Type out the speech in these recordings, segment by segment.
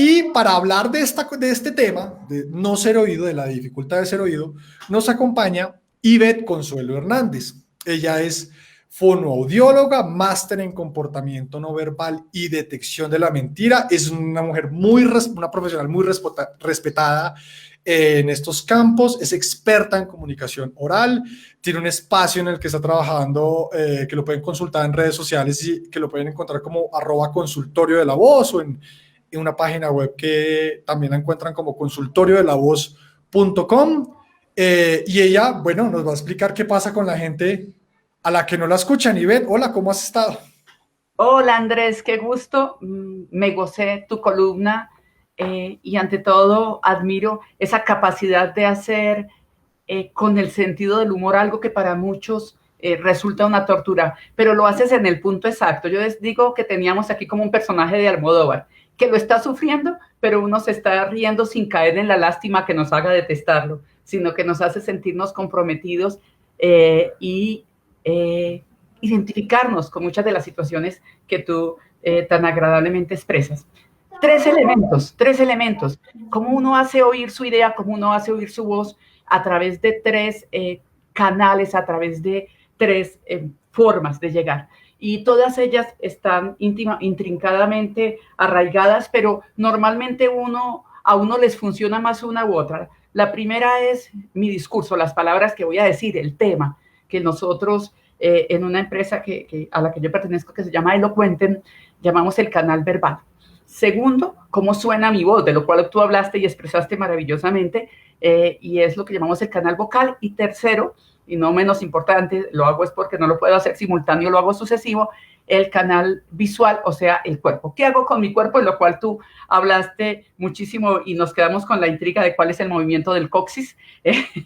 Y para hablar de este tema, de no ser oído, de la dificultad de ser oído, nos acompaña Ivette Consuelo Hernández. Ella es fonoaudióloga, máster en comportamiento no verbal y detección de la mentira. Es una mujer una profesional muy respetada en estos campos. Es experta en comunicación oral. Tiene un espacio en el que está trabajando, que lo pueden consultar en redes sociales y que lo pueden encontrar como @consultorio de la voz o en una página web que también la encuentran como consultoriodelavoz.com. Y ella, bueno, nos va a explicar qué pasa con la gente a la que no la escuchan. Ivette, hola, ¿cómo has estado? Hola Andrés, qué gusto. Me gocé tu columna y ante todo admiro esa capacidad de hacer con el sentido del humor algo que para muchos resulta una tortura, pero lo haces en el punto exacto. Yo les digo que teníamos aquí como un personaje de Almodóvar, que lo está sufriendo, pero uno se está riendo sin caer en la lástima que nos haga detestarlo, sino que nos hace sentirnos comprometidos y identificarnos con muchas de las situaciones que tú tan agradablemente expresas. Tres elementos. Cómo uno hace oír su idea, cómo uno hace oír su voz a través de tres canales, a través de tres formas de llegar. Y todas ellas están intrincadamente arraigadas, pero normalmente a uno les funciona más una u otra. La primera es mi discurso, las palabras que voy a decir, el tema que nosotros en una empresa a la que yo pertenezco, que se llama Elocuenten, llamamos el canal verbal. Segundo, cómo suena mi voz, de lo cual tú hablaste y expresaste maravillosamente, y es lo que llamamos el canal vocal. Y tercero, y no menos importante, lo hago es porque no lo puedo hacer simultáneo, lo hago sucesivo, el canal visual, o sea, el cuerpo. ¿Qué hago con mi cuerpo? En lo cual tú hablaste muchísimo y nos quedamos con la intriga de cuál es el movimiento del coxis.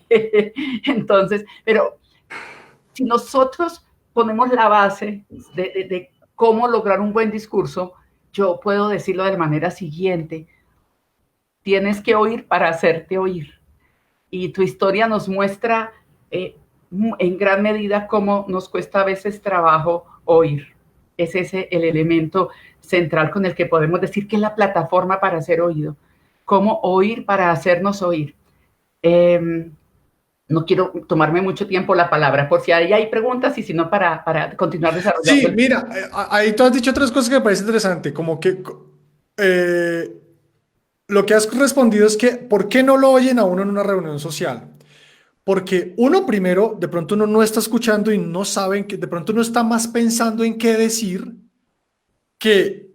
Entonces, pero si nosotros ponemos la base de cómo lograr un buen discurso, yo puedo decirlo de la manera siguiente: tienes que oír para hacerte oír. Y tu historia nos muestra en gran medida cómo nos cuesta a veces trabajo oír. Es ese el elemento central con el que podemos decir que es la plataforma para ser oído. Cómo oír para hacernos oír. No quiero tomarme mucho tiempo la palabra, por si ahí hay preguntas y si no, para continuar desarrollando. Sí, mira, ahí tú has dicho otras cosas que me parece interesante, como que lo que has respondido es que, ¿por qué no lo oyen a uno en una reunión social? Porque uno, primero, de pronto uno no está escuchando y no saben que de pronto uno está más pensando en qué decir que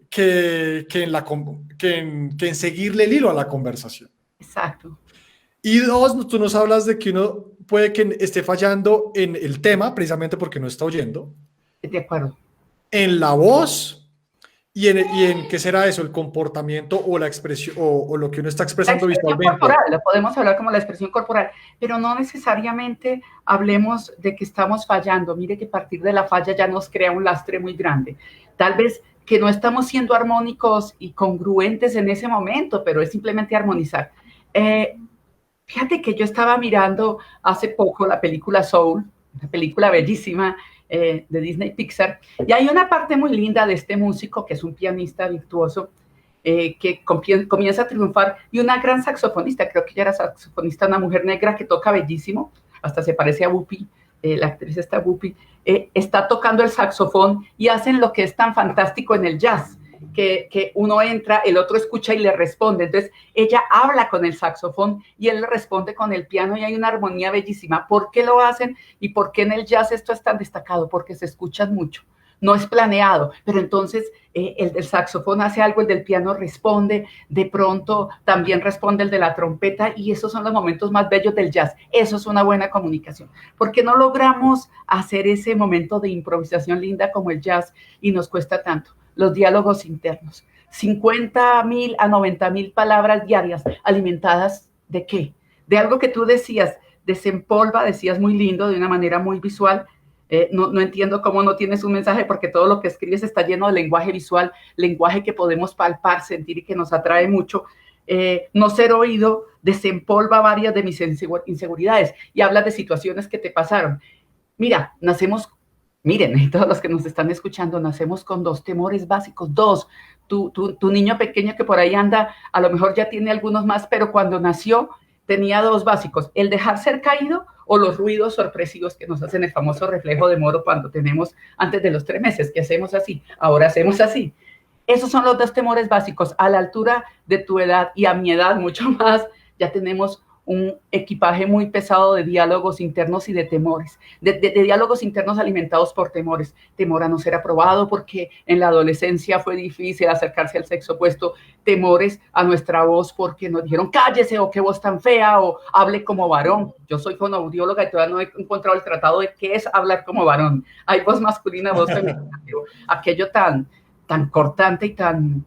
en seguirle el hilo a la conversación. Exacto. Y dos, tú nos hablas de que uno puede que esté fallando en el tema, precisamente porque no está oyendo, De acuerdo. en la voz y en qué será eso, el comportamiento o la expresión o lo que uno está expresando La expresión visualmente. corporal, la podemos hablar como la expresión corporal, pero no necesariamente hablemos de que estamos fallando. Mire que a partir de la falla ya nos crea un lastre muy grande. Tal vez que no estamos siendo armónicos y congruentes en ese momento, pero es simplemente armonizar. Fíjate que yo estaba mirando hace poco la película Soul, una película bellísima de Disney Pixar, y hay una parte muy linda de este músico que es un pianista virtuoso que comienza a triunfar, y una gran saxofonista, creo que ella era saxofonista, una mujer negra que toca bellísimo, hasta se parece a Whoopi, la actriz esta Whoopi, está tocando el saxofón y hacen lo que es tan fantástico en el jazz, que uno entra, el otro escucha y le responde. Entonces ella habla con el saxofón y él le responde con el piano, y hay una armonía bellísima. ¿Por qué lo hacen y por qué en el jazz esto es tan destacado? Porque se escuchan mucho. No es planeado, pero entonces el del saxofón hace algo, el del piano responde, de pronto también responde el de la trompeta, y esos son los momentos más bellos del jazz. Eso es una buena comunicación. ¿Por qué no logramos hacer ese momento de improvisación linda como el jazz y nos cuesta tanto? Los diálogos internos. 50,000 a 90,000 palabras diarias alimentadas ¿De qué? De algo que tú decías, desempolva, decías muy lindo, de una manera muy visual. No entiendo cómo no tienes un mensaje, porque todo lo que escribes está lleno de lenguaje visual, lenguaje que podemos palpar, sentir y que nos atrae mucho. No ser oído desempolva varias de mis inseguridades y hablas de situaciones que te pasaron. Mira, miren, todos los que nos están escuchando, nacemos con dos temores básicos, dos. Tu niño pequeño que por ahí anda, a lo mejor ya tiene algunos más, pero cuando nació tenía dos básicos, el dejar ser caído o los ruidos sorpresivos que nos hacen el famoso reflejo de Moro cuando tenemos antes de los 3 meses, que hacemos así, ahora hacemos así. Esos son los dos temores básicos. A la altura de tu edad y a mi edad mucho más, ya tenemos un equipaje muy pesado de diálogos internos y de temores, de diálogos internos alimentados por temores, temor a no ser aprobado porque en la adolescencia fue difícil acercarse al sexo opuesto, temores a nuestra voz porque nos dijeron cállese o qué voz tan fea o hable como varón. Yo soy fonoaudióloga y todavía no he encontrado el tratado de qué es hablar como varón. Hay voz masculina, voz femenina, pero aquello tan cortante y tan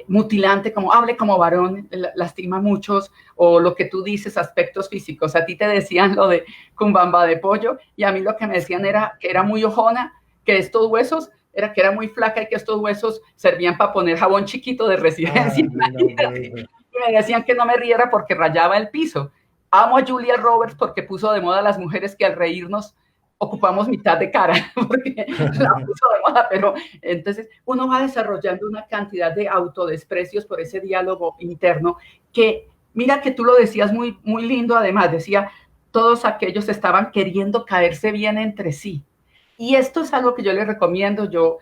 mutilante como hable como varón lastima a muchos, o lo que tú dices, aspectos físicos. A ti te decían lo de con bamba de pollo y a mí lo que me decían era que era muy ojona, que estos huesos, era que era muy flaca y que estos huesos servían para poner jabón chiquito de residencia. Y me decían que no me riera porque rayaba el piso. Amo a Julia Roberts porque puso de moda a las mujeres que al reírnos ocupamos mitad de cara, porque la puso de moda, pero entonces uno va desarrollando una cantidad de autodesprecios por ese diálogo interno que, mira que tú lo decías muy, muy lindo, además, decía, todos aquellos estaban queriendo caerse bien entre sí. Y esto es algo que yo les recomiendo. Yo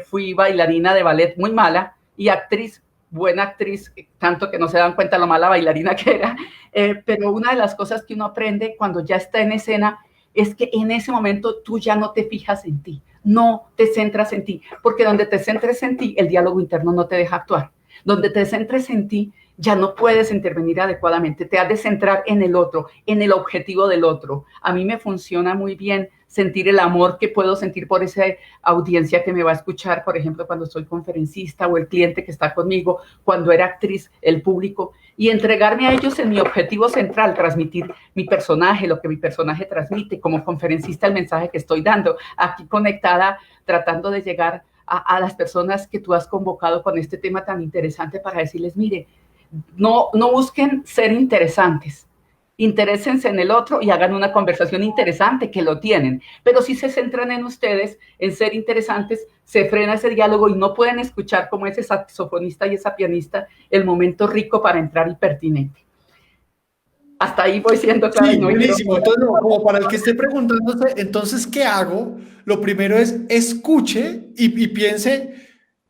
fui bailarina de ballet muy mala y actriz, buena actriz, tanto que no se dan cuenta lo mala bailarina que era, pero una de las cosas que uno aprende cuando ya está en escena es que en ese momento tú ya no te fijas en ti, no te centras en ti, porque donde te centres en ti, el diálogo interno no te deja actuar. Donde te centres en ti, ya no puedes intervenir adecuadamente, te has de centrar en el otro, en el objetivo del otro. A mí me funciona muy bien sentir el amor que puedo sentir por esa audiencia que me va a escuchar, por ejemplo, cuando soy conferencista o el cliente que está conmigo, cuando era actriz, el público, y entregarme a ellos en mi objetivo central, transmitir mi personaje, lo que mi personaje transmite, como conferencista el mensaje que estoy dando, aquí conectada, tratando de llegar a las personas que tú has convocado con este tema tan interesante para decirles, mire, no busquen ser interesantes, interésense en el otro y hagan una conversación interesante, que lo tienen, pero si se centran en ustedes, en ser interesantes, se frena ese diálogo y no pueden escuchar como ese saxofonista y esa pianista el momento rico para entrar y pertinente. Hasta ahí voy siendo clara. Sí, buenísimo. Entonces, no, como para el que esté preguntándose, entonces, ¿qué hago? Lo primero es escuche y piense,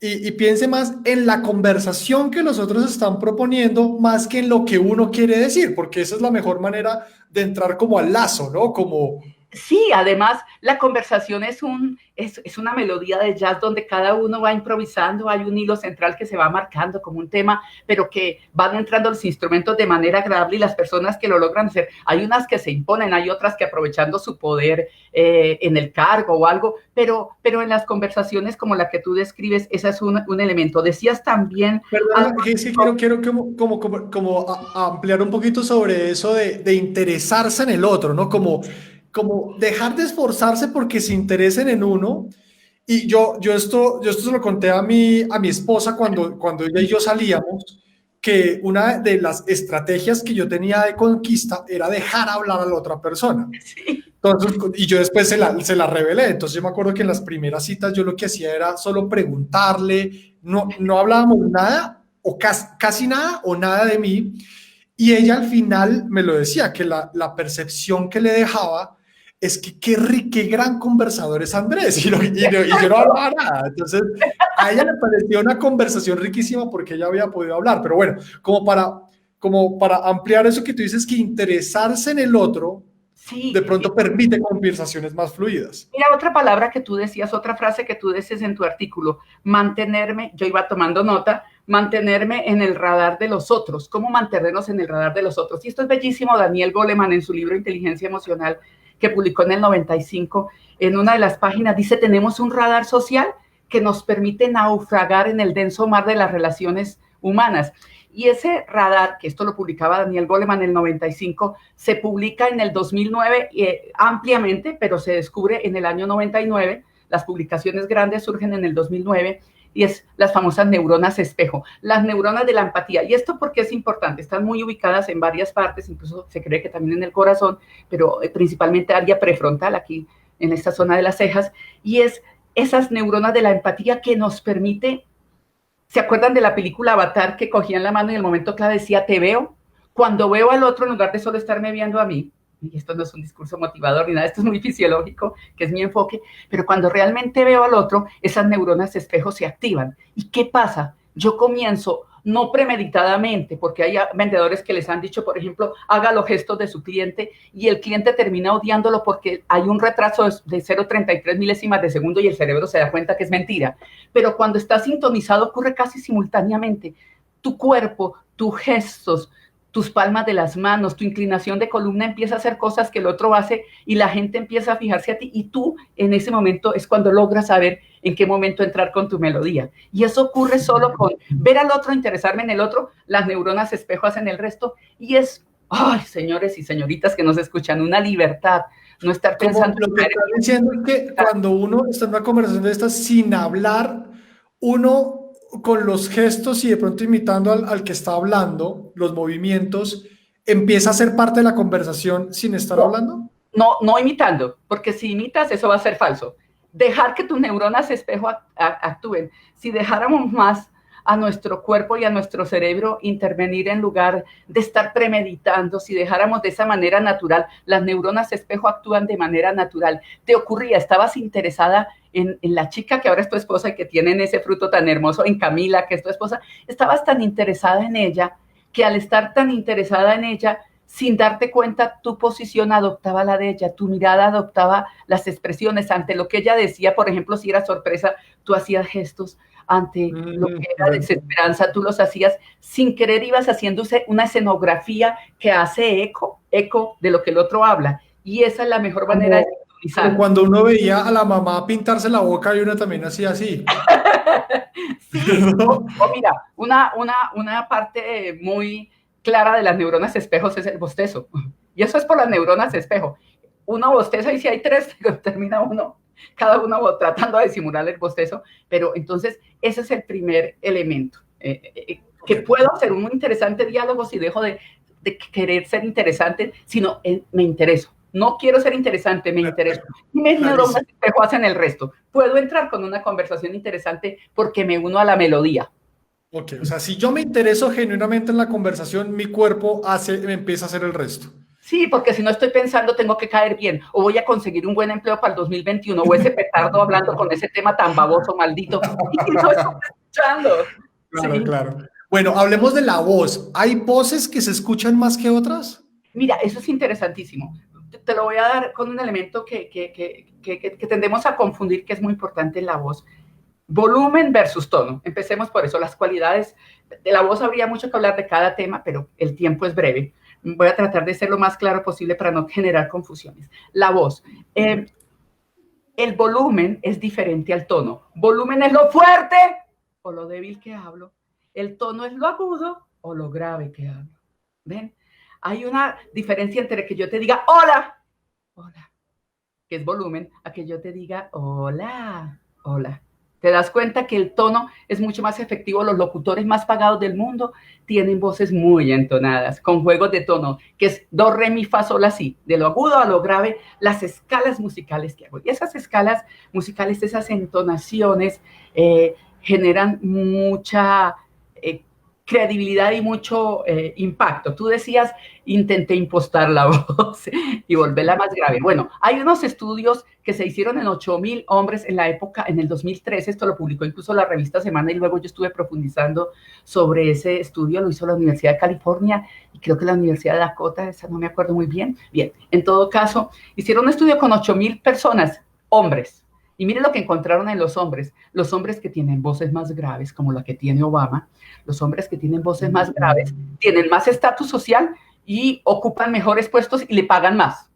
y piense más en la conversación que los otros están proponiendo, más que en lo que uno quiere decir, porque esa es la mejor manera de entrar como al lazo, ¿no? Como... Sí, además la conversación es una melodía de jazz donde cada uno va improvisando, hay un hilo central que se va marcando como un tema, pero que van entrando los instrumentos de manera agradable y las personas que lo logran hacer, hay unas que se imponen, hay otras que aprovechando su poder en el cargo o algo, pero en las conversaciones como la que tú describes, ese es un elemento. Decías también... Perdona, que sí quiero como ampliar un poquito sobre eso de interesarse en el otro, ¿no? Como dejar de esforzarse porque se interesen en uno. Y yo esto se lo conté a mi esposa cuando ella y yo salíamos, que una de las estrategias que yo tenía de conquista era dejar hablar a la otra persona. Sí. Entonces, y yo después se la revelé. Entonces yo me acuerdo que en las primeras citas yo lo que hacía era solo preguntarle, no hablábamos nada o casi nada o nada de mí. Y ella al final me lo decía, que la percepción que le dejaba es que qué gran conversador es Andrés, y yo no hablaba nada. Entonces, a ella le pareció una conversación riquísima porque ella había podido hablar. Pero bueno, como para ampliar eso que tú dices, que interesarse en el otro, sí, de pronto permite conversaciones más fluidas. Mira, otra palabra que tú decías, otra frase que tú decías en tu artículo, mantenerme, yo iba tomando nota, mantenerme en el radar de los otros. ¿Cómo mantenernos en el radar de los otros? Y esto es bellísimo. Daniel Goleman, en su libro Inteligencia Emocional, que publicó en el 95, en una de las páginas dice, tenemos un radar social que nos permite naufragar en el denso mar de las relaciones humanas. Y ese radar, que esto lo publicaba Daniel Goleman en el 95, se publica en el 2009 ampliamente, pero se descubre en el año 99. Las publicaciones grandes surgen en el 2009 y es las famosas neuronas espejo, las neuronas de la empatía. ¿Y esto por qué es importante? Están muy ubicadas en varias partes, incluso se cree que también en el corazón, pero principalmente área prefrontal, aquí en esta zona de las cejas, y es esas neuronas de la empatía que nos permite. ¿Se acuerdan de la película Avatar que cogían la mano y en el momento clave decía, te veo? Cuando veo al otro, en lugar de solo estarme viendo a mí, y esto no es un discurso motivador ni nada, esto es muy fisiológico, que es mi enfoque, pero cuando realmente veo al otro, esas neuronas espejo se activan. ¿Y qué pasa? Yo comienzo, no premeditadamente, porque hay vendedores que les han dicho, por ejemplo, haga los gestos de su cliente y el cliente termina odiándolo porque hay un retraso de 0,33 milésimas de segundo y el cerebro se da cuenta que es mentira. Pero cuando está sintonizado ocurre casi simultáneamente. Tu cuerpo, tus gestos, tus palmas de las manos, tu inclinación de columna empieza a hacer cosas que el otro hace y la gente empieza a fijarse a ti y tú en ese momento es cuando logras saber en qué momento entrar con tu melodía. Y eso ocurre solo con ver al otro, interesarme en el otro, las neuronas espejo hacen el resto y es, ay, señores y señoritas que nos escuchan, una libertad, no estar pensando. Como lo que estás diciendo es que cuando uno está en una conversación de estas sin hablar, uno con los gestos y de pronto imitando al que está hablando, los movimientos, empieza a ser parte de la conversación sin estar hablando. No imitando, porque si imitas eso va a ser falso. Dejar que tus neuronas espejo actúen. Si dejáramos más a nuestro cuerpo y a nuestro cerebro intervenir en lugar de estar premeditando, si dejáramos de esa manera natural, las neuronas espejo actúan de manera natural. Te ocurría, estabas interesada en la chica que ahora es tu esposa y que tienen ese fruto tan hermoso, en Camila, que es tu esposa, estabas tan interesada en ella que al estar tan interesada en ella, sin darte cuenta, tu posición adoptaba la de ella, tu mirada adoptaba las expresiones ante lo que ella decía. Por ejemplo, si era sorpresa, tú hacías gestos. Ante lo que era desesperanza, tú los hacías sin querer, ibas haciéndose una escenografía que hace eco de lo que el otro habla. Y esa es la mejor manera de sintonizar. Como cuando uno veía a la mamá pintarse la boca y uno también hacía así. Sí, o mira, una parte muy clara de las neuronas espejos es el bostezo. Y eso es por las neuronas espejo. Uno bosteza y si hay tres, termina uno, cada uno tratando de simular el bostezo. Pero entonces ese es el primer elemento. Que puedo hacer un interesante diálogo si dejo de querer ser interesante, sino me intereso. No quiero ser interesante, me intereso. Y mis neuronas espejo hacen el resto. Puedo entrar con una conversación interesante porque me uno a la melodía. Ok, o sea, si yo me intereso genuinamente en la conversación, mi cuerpo me empieza a hacer el resto. Sí, porque si no estoy pensando, tengo que caer bien, o voy a conseguir un buen empleo para el 2021, o ese petardo hablando con ese tema tan baboso, maldito, y no estoy escuchando. Claro, Sí. claro. Bueno, hablemos de la voz. ¿Hay voces que se escuchan más que otras? Mira, eso es interesantísimo. Te lo voy a dar con un elemento que tendemos a confundir, que es muy importante en la voz. Volumen versus tono. Empecemos por eso. Las cualidades de la voz, habría mucho que hablar de cada tema, pero el tiempo es breve. Voy a tratar de ser lo más claro posible para no generar confusiones. La voz. El volumen es diferente al tono. Volumen es lo fuerte o lo débil que hablo. El tono es lo agudo o lo grave que hablo. ¿Ven? Hay una diferencia entre que yo te diga hola, hola, que es volumen, a que yo te diga hola, hola. Te das cuenta que el tono es mucho más efectivo. Los locutores más pagados del mundo tienen voces muy entonadas, con juegos de tono, que es do, re, mi, fa, sol, la, si. De lo agudo a lo grave, las escalas musicales que hago. Y esas escalas musicales, esas entonaciones, generan mucha credibilidad y mucho impacto. Tú decías, intenté impostar la voz y volverla más grave. Bueno, hay unos estudios que se hicieron en 8,000 hombres en la época, en el 2013, esto lo publicó incluso la revista Semana y luego yo estuve profundizando sobre ese estudio, lo hizo la Universidad de California y creo que la Universidad de Dakota, esa no me acuerdo muy bien. Bien, en todo caso, hicieron un estudio con 8,000 personas, hombres. Y miren lo que encontraron en los hombres que tienen voces más graves, como la que tiene Obama, los hombres que tienen voces más graves, tienen más estatus social y ocupan mejores puestos y le pagan más.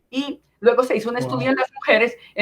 Y Luego se hizo un estudio en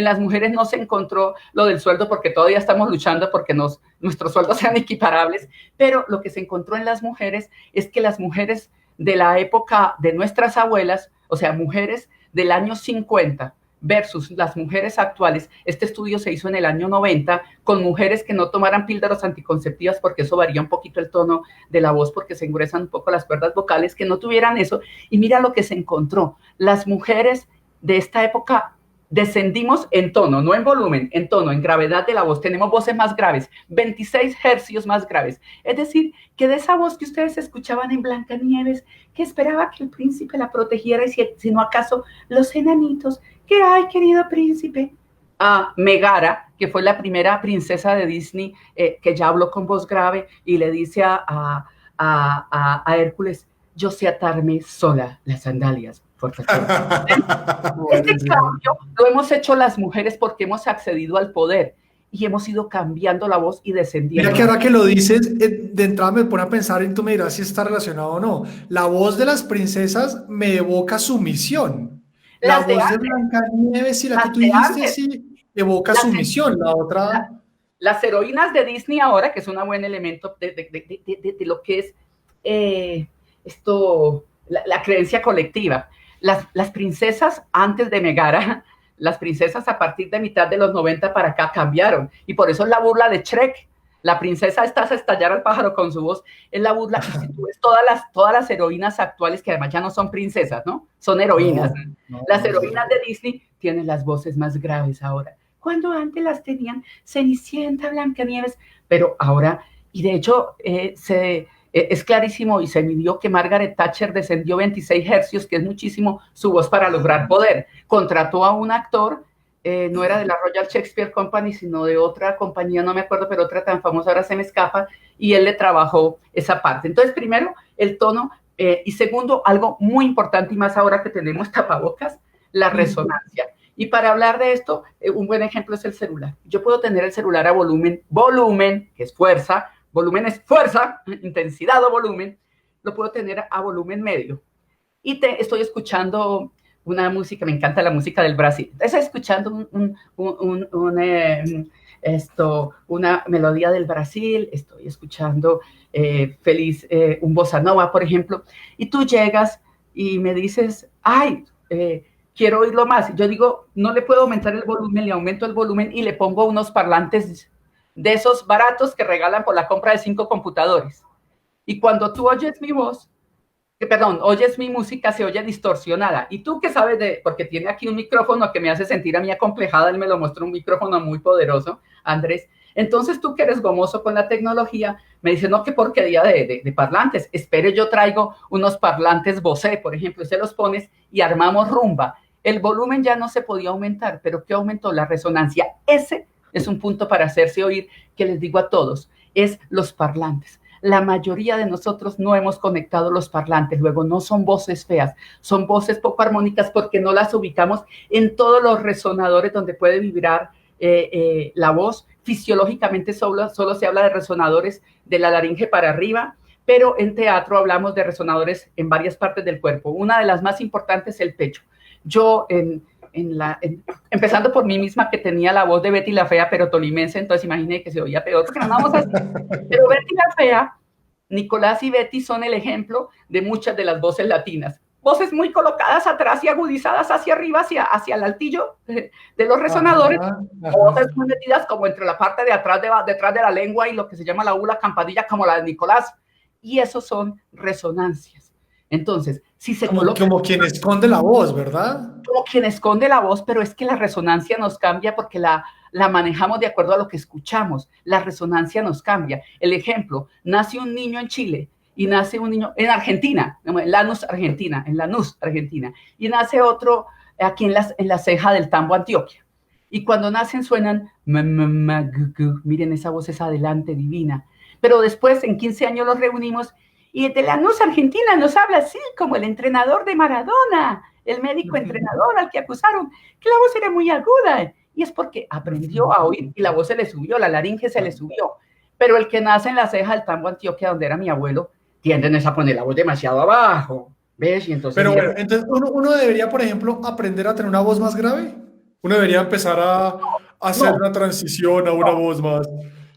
las mujeres no se encontró lo del sueldo porque todavía estamos luchando porque nuestros sueldos sean equiparables, pero lo que se encontró en las mujeres es que las mujeres de la época de nuestras abuelas, o sea, mujeres del año 50 versus las mujeres actuales, este estudio se hizo en el año 90 con mujeres que no tomaran píldoras anticonceptivas porque eso varía un poquito el tono de la voz porque se engruesan un poco las cuerdas vocales, que no tuvieran eso, y mira lo que se encontró, las mujeres de esta época descendimos en tono, no en volumen, en tono, en gravedad de la voz. Tenemos voces más graves, 26 hercios más graves. Es decir, que de esa voz que ustedes escuchaban en Blancanieves, que esperaba que el príncipe la protegiera, y si no acaso los enanitos, que ay, querido príncipe, a Megara, que fue la primera princesa de Disney, que ya habló con voz grave y le dice a Hércules, yo sé atarme sola las sandalias. Este cambio lo hemos hecho las mujeres porque hemos accedido al poder y hemos ido cambiando la voz y descendiendo. Mira que ahora que lo dices, de entrada me pone a pensar y tú me dirás si está relacionado o no. La voz de las princesas me evoca sumisión. La voz de Blancanieves y la que tú dijiste sí evoca sumisión. La otra... Las heroínas de Disney ahora, que es un buen elemento de lo que es la creencia colectiva. Las princesas antes de Megara, las princesas a partir de mitad de los 90 para acá cambiaron. Y por eso es la burla de Shrek. La princesa está a estallar al pájaro con su voz. Es la burla. Y si tú ves todas las heroínas actuales, que además ya no son princesas, ¿no? Son heroínas. Las heroínas de Disney tienen las voces más graves ahora. Cuando antes las tenían Cenicienta, Blancanieves. Pero ahora, y de hecho, es clarísimo y se midió que Margaret Thatcher descendió 26 hercios, que es muchísimo su voz para lograr poder. Contrató a un actor, no era de la Royal Shakespeare Company, sino de otra compañía, no me acuerdo, pero otra tan famosa, ahora se me escapa, y él le trabajó esa parte. Entonces, primero, el tono, y segundo, algo muy importante, y más ahora que tenemos tapabocas, la resonancia. Y para hablar de esto, un buen ejemplo es el celular. Yo puedo tener el celular a volumen, que es fuerza, volumen es fuerza, intensidad o volumen, lo puedo tener a volumen medio. Y estoy escuchando una música, me encanta la música del Brasil. Estoy escuchando una melodía del Brasil, estoy escuchando un bossa nova, por ejemplo, y tú llegas y me dices, ay, quiero oírlo más. Yo digo, no le puedo aumentar el volumen, le aumento el volumen y le pongo unos parlantes de esos baratos que regalan por la compra de 5 computadores. Y cuando tú oyes mi voz, oyes mi música, se oye distorsionada. Y tú que sabes porque tiene aquí un micrófono que me hace sentir a mí acomplejada, él me lo mostró, un micrófono muy poderoso, Andrés. Entonces tú que eres gomoso con la tecnología, me dices, no, qué porquería de parlantes. Espere, yo traigo unos parlantes Bose, por ejemplo, y se los pones y armamos rumba. El volumen ya no se podía aumentar, pero ¿qué aumentó? La resonancia. Ese es un punto para hacerse oír que les digo a todos, es los parlantes. La mayoría de nosotros no hemos conectado los parlantes, luego no son voces feas, son voces poco armónicas porque no las ubicamos en todos los resonadores donde puede vibrar la voz. Fisiológicamente solo se habla de resonadores de la laringe para arriba, pero en teatro hablamos de resonadores en varias partes del cuerpo. Una de las más importantes es el pecho. Yo empezando por mí misma, que tenía la voz de Betty la Fea, pero tolimense, entonces imagínate que se oía peor, porque no vamos así. Pero Betty la Fea, Nicolás y Betty son el ejemplo de muchas de las voces latinas. Voces muy colocadas atrás y agudizadas hacia arriba, hacia el altillo de los resonadores, voces muy metidas como entre la parte de atrás, detrás de la lengua y lo que se llama la ula campanilla, como la de Nicolás. Y esos son resonancias. Entonces, si se coloca... Como quien esconde la voz, ¿verdad? Como quien esconde la voz, pero es que la resonancia nos cambia porque la manejamos de acuerdo a lo que escuchamos. La resonancia nos cambia. El ejemplo, nace un niño en Chile y nace un niño en Argentina, en Lanús, Argentina, y nace otro aquí en la ceja del Tambo, Antioquia. Y cuando nacen suenan, miren esa voz, esa adelante divina. Pero después, en 15 años los reunimos y de Lanús, Argentina, nos habla así, como el entrenador de Maradona, el médico entrenador al que acusaron, que la voz era muy aguda. Y es porque aprendió a oír y la voz se le subió, la laringe se le subió. Pero el que nace en la ceja del Tambo, Antioquia, donde era mi abuelo, tienden a poner la voz demasiado abajo. ¿Ves? Y entonces, Pero mira, bueno, entonces uno debería, por ejemplo, aprender a tener una voz más grave. Uno debería empezar a hacer no, una transición a una no, voz más.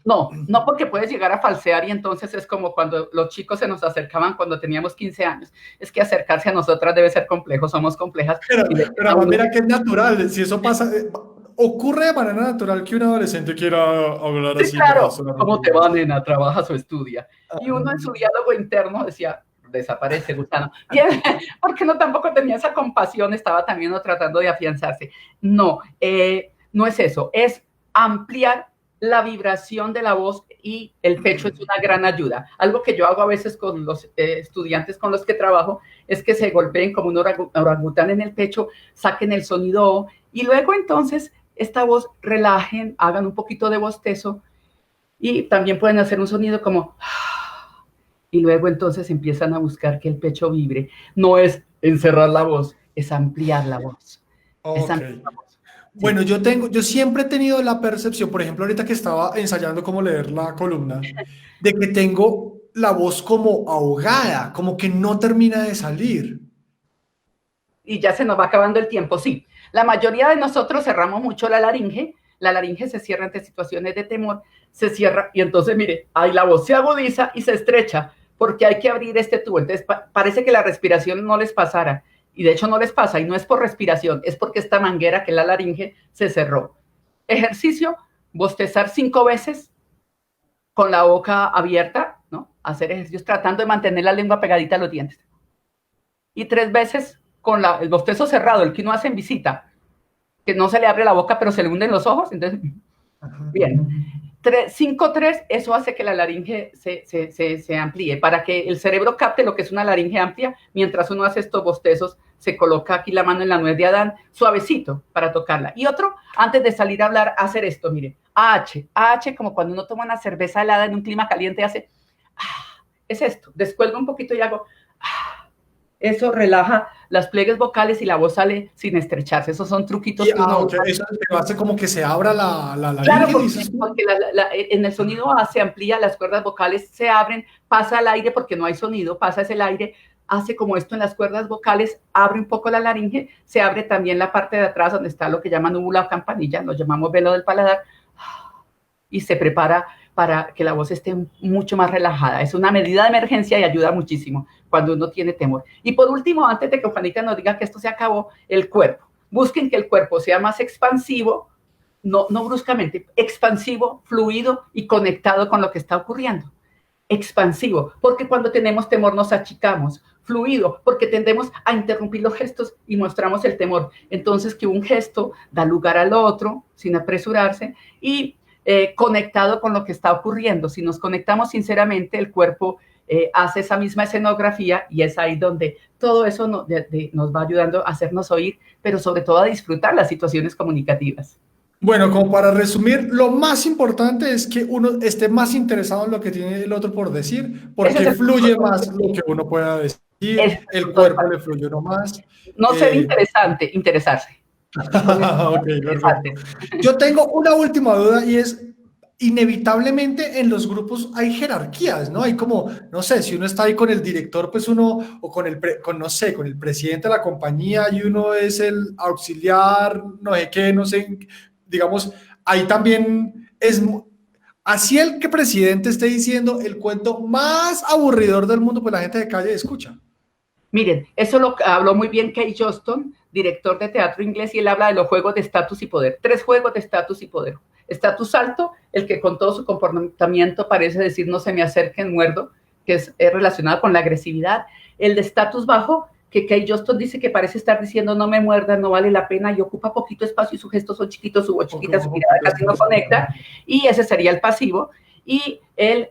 no, porque puedes llegar a falsear y entonces es como cuando los chicos se nos acercaban cuando teníamos 15 años. Es que acercarse a nosotras debe ser complejo, somos complejas Pero, y le pero a además, uno, mira que es natural. Si eso pasa, ocurre de manera natural que un adolescente quiera hablar sí, así como claro, solamente ¿cómo te va, más. nena? ¿Trabajas o estudia? Y uno en su diálogo interno decía, desaparece, gusano. Y él, porque no tampoco tenía esa compasión, estaba también no tratando de afianzarse. No, no es eso, es ampliar la vibración de la voz y el pecho es una gran ayuda. Algo que yo hago a veces con los estudiantes con los que trabajo es que se golpeen como un orangután en el pecho, saquen el sonido y luego entonces esta voz relajen, hagan un poquito de bostezo y también pueden hacer un sonido como y luego entonces empiezan a buscar que el pecho vibre. No es encerrar la voz, es ampliar la voz. Es Ok. ampliar la voz. Sí. Bueno, yo siempre he tenido la percepción, por ejemplo, ahorita que estaba ensayando cómo leer la columna, de que tengo la voz como ahogada, como que no termina de salir. Y ya se nos va acabando el tiempo, sí. La mayoría de nosotros cerramos mucho la laringe se cierra ante situaciones de temor, se cierra y entonces, mire, ahí la voz se agudiza y se estrecha porque hay que abrir este tubo. Entonces, parece que la respiración no les pasara y de hecho no les pasa y no es por respiración, es porque esta manguera que es la laringe se cerró. Ejercicio, bostezar 5 veces con la boca abierta, ¿no? Hacer ejercicios tratando de mantener la lengua pegadita a los dientes. Y 3 veces con el bostezo cerrado, el que uno hace en visita, que no se le abre la boca, pero se le hunden los ojos. Entonces, bien. 5-3, eso hace que la laringe se amplíe. Para que el cerebro capte lo que es una laringe amplia, mientras uno hace estos bostezos, se coloca aquí la mano en la nuez de Adán, suavecito para tocarla. Y otro, antes de salir a hablar, hacer esto, mire, AH, como cuando uno toma una cerveza helada en un clima caliente, hace, es esto, descuelgo un poquito y hago, eso relaja las pliegues vocales y la voz sale sin estrecharse. Esos son truquitos que uno Ok, usa. eso te hace como que se abra la Claro, laringe, dices tú. porque en el sonido A se amplía, las cuerdas vocales se abren, pasa el aire porque no hay sonido, pasa ese el aire, hace como esto en las cuerdas vocales, abre un poco la laringe, se abre también la parte de atrás donde está lo que llaman núvula o campanilla, lo llamamos velo del paladar, y se prepara para que la voz esté mucho más relajada. Es una medida de emergencia y ayuda muchísimo cuando uno tiene temor. Y por último, antes de que Juanita nos diga que esto se acabó, el cuerpo. Busquen que el cuerpo sea más expansivo, no bruscamente, expansivo, fluido y conectado con lo que está ocurriendo. Expansivo, porque cuando tenemos temor nos achicamos. Fluido, porque tendemos a interrumpir los gestos y mostramos el temor. Entonces, que un gesto da lugar al otro sin apresurarse y conectado con lo que está ocurriendo. Si nos conectamos sinceramente, el cuerpo hace esa misma escenografía y es ahí donde todo eso nos va ayudando a hacernos oír, pero sobre todo a disfrutar las situaciones comunicativas. Bueno, como para resumir, lo más importante es que uno esté más interesado en lo que tiene el otro por decir, Ese es porque el fluye más lo que uno pueda es decir, el punto de cuerpo le partida. fluye no más. No ser Eh, interesante, interesarse. Con eso ok, perfecto. interesante. Yo tengo una última duda y es, inevitablemente en los grupos hay jerarquías, ¿no? Hay como, no sé, si uno está ahí con el director, pues uno, o con no sé, con el presidente de la compañía y uno es el auxiliar, no sé qué, no sé, digamos, ahí también es, así el que presidente esté diciendo el cuento más aburridor del mundo, pues la gente de calle escucha. Miren, eso lo habló muy bien Kay Johnston, director de teatro inglés, y él habla de los juegos de estatus y poder. 3 juegos de estatus y poder. Estatus alto, el que con todo su comportamiento parece decir no se me acerquen, muerdo, que es relacionado con la agresividad. El de estatus bajo, que Kay Johnston dice que parece estar diciendo no me muerdan, no vale la pena y ocupa poquito espacio y sus gestos son chiquitos, su voz chiquita, su mirada casi no conecta. Y ese sería el pasivo. Y el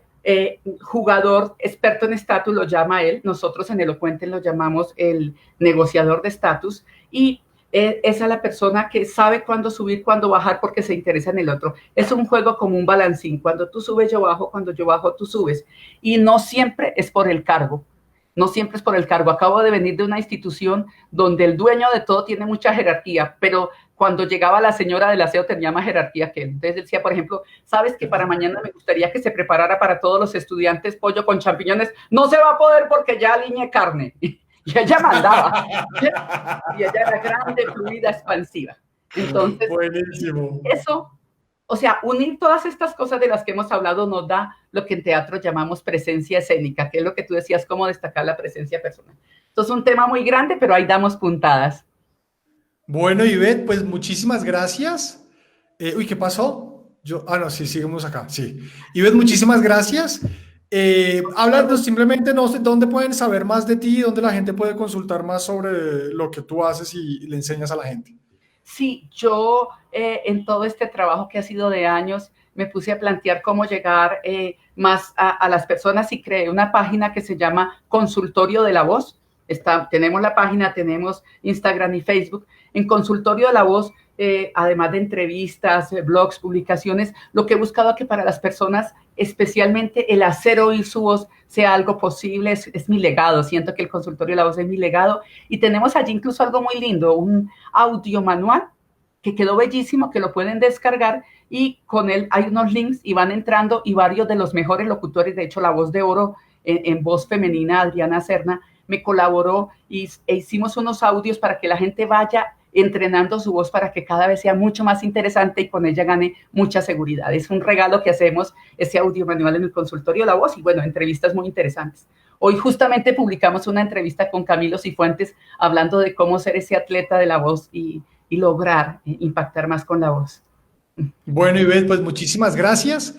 jugador experto en estatus lo llama él, nosotros en Elocuente lo llamamos el negociador de estatus y esa es la persona que sabe cuándo subir, cuándo bajar porque se interesa en el otro. Es un juego como un balancín, cuando tú subes yo bajo, cuando yo bajo tú subes y no siempre es por el cargo. No siempre es por el cargo. Acabo de venir de una institución donde el dueño de todo tiene mucha jerarquía, pero cuando llegaba la señora del aseo tenía más jerarquía que él. Entonces decía, por ejemplo, ¿sabes que para mañana me gustaría que se preparara para todos los estudiantes pollo con champiñones? No se va a poder porque ya alineé carne. y ella mandaba, y ella era grande, fluida, expansiva. Entonces, Buenísimo. eso, o sea, unir todas estas cosas de las que hemos hablado nos da lo que en teatro llamamos presencia escénica, que es lo que tú decías, cómo destacar la presencia personal. Entonces, es un tema muy grande, pero ahí damos puntadas. Bueno, Ivette, pues muchísimas gracias. Uy, ¿qué pasó? No, sí, seguimos acá, sí. Ivette, muchísimas gracias. Háblanos simplemente, no sé, dónde pueden saber más de ti, dónde la gente puede consultar más sobre lo que tú haces y le enseñas a la gente. Sí, yo en todo este trabajo que ha sido de años, me puse a plantear cómo llegar más a las personas y creé una página que se llama Consultorio de la Voz. Tenemos la página, tenemos Instagram y Facebook. En Consultorio de la Voz, además de entrevistas, blogs, publicaciones, lo que he buscado es que para las personas, especialmente el hacer oír su voz, sea algo posible, es mi legado. Siento que el Consultorio de la Voz es mi legado. Y tenemos allí incluso algo muy lindo, un audio manual que quedó bellísimo, que lo pueden descargar y con él hay unos links y van entrando y varios de los mejores locutores, de hecho la voz de oro en voz femenina, Adriana Serna, me colaboró e hicimos unos audios para que la gente vaya entrenando su voz para que cada vez sea mucho más interesante y con ella gane mucha seguridad. Es un regalo que hacemos, ese audio manual en el Consultorio de la Voz y bueno, entrevistas muy interesantes. Hoy justamente publicamos una entrevista con Camilo Cifuentes hablando de cómo ser ese atleta de la voz y lograr impactar más con la voz. Bueno, Ivette, pues muchísimas gracias.